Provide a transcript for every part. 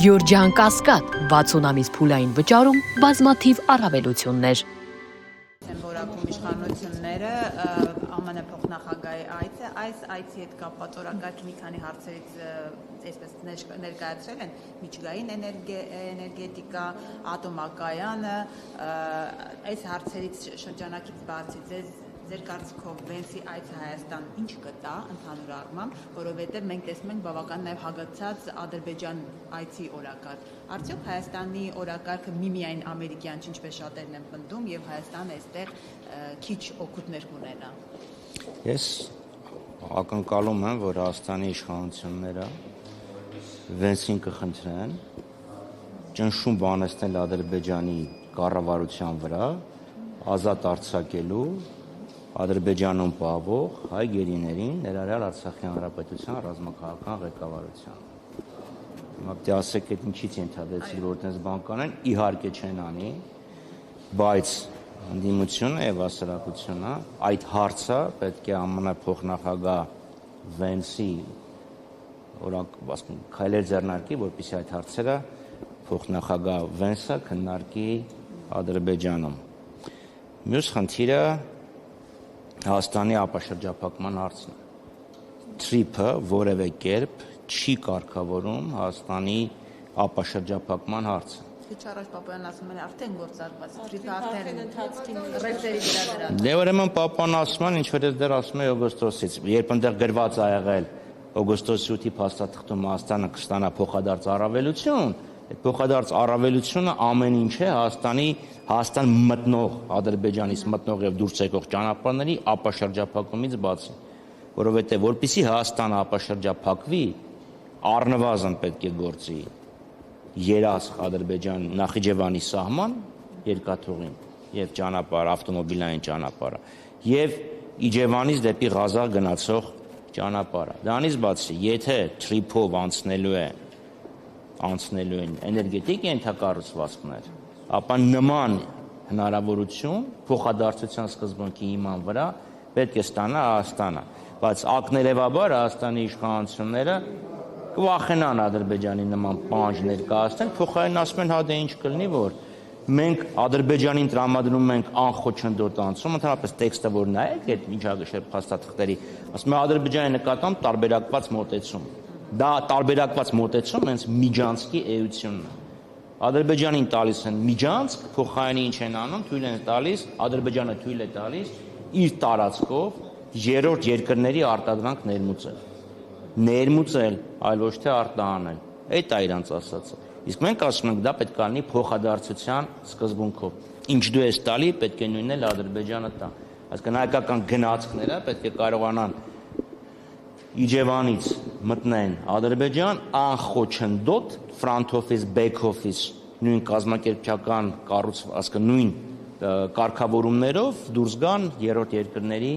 Գյորջյան Կասկադ 60 ամիս փուլային վճարում բազմաթիվ առավելություններ։ Որակում իշխանությունները ԱՄՆ փոխնախագահի այցը այս այցի հետ կապված օրակարգ մի քանի հարցերից այսպես ներկայացրել են միջգային էներգետիկա, ատոմակայանը, այս հարցերից շրջանակից բացի ձեր կարծիքով Վենսի այցը Հայաստան ինչ կտա ընդհանուր առմամբ, որովհետև մենք տեսնում ենք բավական նաև հագեցած Ադրբեջան այցի օրակարգ։ Արդյոք Հայաստանի օրակարգը միմիայն ամերիկյան չի, ինչպես շատերն են պնդում, եւ Հայաստանը այստեղ քիչ օգուտներ կունենա։ Ես ակնկալում եմ, որ Հայաստանի իշխանությունները Վենսին կխնդրեն ճնշում բանեցնել Ադրբեջանի կառավարության վրա, ազատ արձակելու Ադրբեջանում պահվող հայ գերիներին, ներառյալ Արցախի հանրապետության ռազմաքաղաքական ղեկավարության։ Հիմա պետք է ասեք, այդ ինչից ենթադրեցիք, որ այդպես բան կանեն, իհարկե չեն անի, բայց ընդդիմությունը եւ հասարակությունը այդ հարցը պետք է ԱՄՆ փոխնախագահ Վենսի քայլեր ձեռնարկի, որպեսզի այդ հարցերը փոխնախագահ Վենսը քննարկի Ադրբեջանում։ Մյուս խնդիրը Հայաստանի ապաշրջափակման հարցն է։ Թրիփը որևէ կերպ չի կարգավորում Հայաստանի ապաշրջափակման հարցը։ Քիչ առաջ Պապոյանն ասում էր արդեն գործարկված, թրիփը արդեն ընթացքին ռեֆերի վրա դրած։ Դե ուրեմն Պապոն ասում են, ինչ որ դեռ ասում է օգոստոսից, երբ այնտեղ գրված ա եղել օգոստոսի 8-ի փաստաթղթում Հայաստանը կստանա փոխադարձ առավելություն, այդ փոխադարձ առավելությունը ամեն ինչ է Հայաստան մտնող, Ադրբեջանից մտնող եւ դուրս եկող ճանապարհների ապաշրջափակումից բացի, որովհետեւ որպեսզի Հայաստանը ապաշրջափակվի, առնվազն պետք է գործի Երասխ Ադրբեջան Նախիջևանի սահման երկաթուղին եւ ճանապարհ ավտոմոբիլային ճանապարհը եւ Իջևանից դեպի Ղազախ գնացող ճանապարհը։ Դրանից բացի, եթե Թրիփով անցնելու են էներգետիկ ենթակառուցվածքներ, ապա նման հնարավորություն փոխադարձության սկզբունքի հիման վրա պետք է ստանա Հայաստանը, բայց ակներևաբար Հայաստանի իշխանությունները կվախենան Ադրբեջանի նման պահանջ ներկայացնել, փոխարենն ասում են, հա դե ինչ կլինի, որ մենք Ադրբեջանին տրամադրում ենք անխոչնդոտ անցում, ընդհանրապես տեքստը որ նայեք այդ միջագշեր փաստաթղթերի, ասում է Ադրբեջանի նկատմամբ տարբերակված մոտեցում։ Դա տարբերակված մոտեցում հենց Միջանցքի էությունն է։ Ադրբեջանին տալիս են Միջանցք, փոխարենի ինչ են անում, թույլ են տալիս, Ադրբեջանը թույլ է տալիս իր տարածքով երրորդ երկրների արտադրանք ներմուծել, այլ ոչ թե արտահանել։ Այդ է իրանց ասածը։ Իսկ մենք ասում ենք, դա պետք է լինի փոխադարձության սկզբունքով։ Ինչ դու ես տալի, պետք է նույնն էլ Ադրբեջանը տա։ Այսինքն հայկական գնացքները պետք է կարողանան Իջևանից մտնեն Ադրբեջան անխոչնդոտ front office, back office նույն կազմակերպչական նույն կարգավորումներով դուրս գան երրորդ երկրների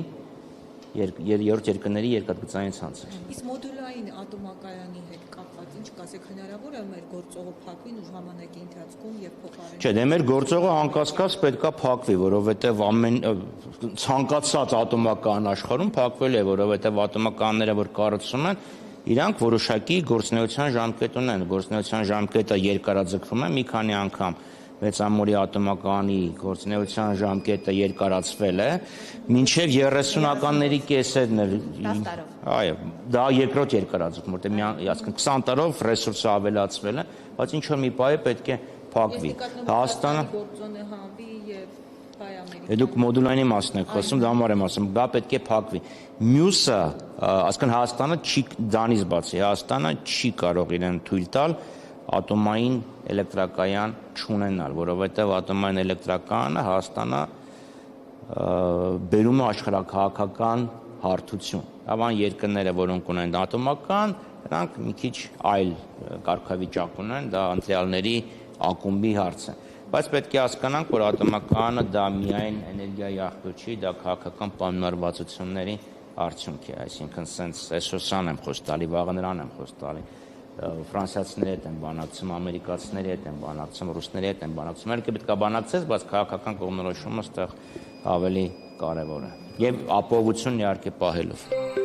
երկաթգծային ցանցեր։ Իսկ մոդուլային ատոմակայանի հետ կապված ինչ կասեք, հնարավոր է մեր գործողը փակվի ու ժամանակի ընթացքում եւ փոխարենը։ Չէ, դե մեր գործողը անկասկած պետքա փակվի, որովհետեւ ցանկացած ատոմական աշխարհում փակվել է, որովհետեւ ատոմականները որ կառուցում են, իրանք որոշակի գործնեության ժամկետ ունեն, գործնեության ժամկետը երկարաձգվում է մի քանի անգամ, մեծամորի ատոմականի գործնեության ժամկետը երկարացվել է, մինչև 30-ականների կեսերն էր, այո, դա երկրորդ երկարաձգում, որտեղ 20 տարով ռեսուրսը ավելացվել է, բայց ինչ որ մի պահ պետք է փակվի։ Հայաստանը դուք մոդուլային մասն եք խոսում, դա համար եմ ասում, դա պետք է փակվի։ Մյուսը, այսինքն Հայաստանը չի դրանից բացի, Հայաստանը չի կարող իրեն թույլ տալ ատոմային էլեկտրակայան չունենալ, որովհետև ատոմային էլեկտրակայանը Հայաստանը բերում է աշխարհաքաղաքական հարթություն։ Ավան երկրները, որոնք ունեն ատոմական, նրանք մի քիչ այլ կարգավիճակ ունեն, դա ընտրյալների ակումբի հարց է։ Բայց պետք է հասկանանք, որ ատոմակայանը դա միայն էներգիայի աղբյուր չի, դա քաղաքական պայմանավորվածությունների արդյունք է, այսինքն սենց այսօրյան եմ խոս տալի, վաղը նրան եմ խոս տալի, ֆրանսիացիների հետ են բանակցում, ամերիկացիների հետ են բանակցում, ռուսների հետ են բանակցում, ելքը պետք է բանակցես, բայց քաղաքական կողմնորոշումը այստեղ ավելի կարևոր է եւ ապահովությունն իհարկե պահելով։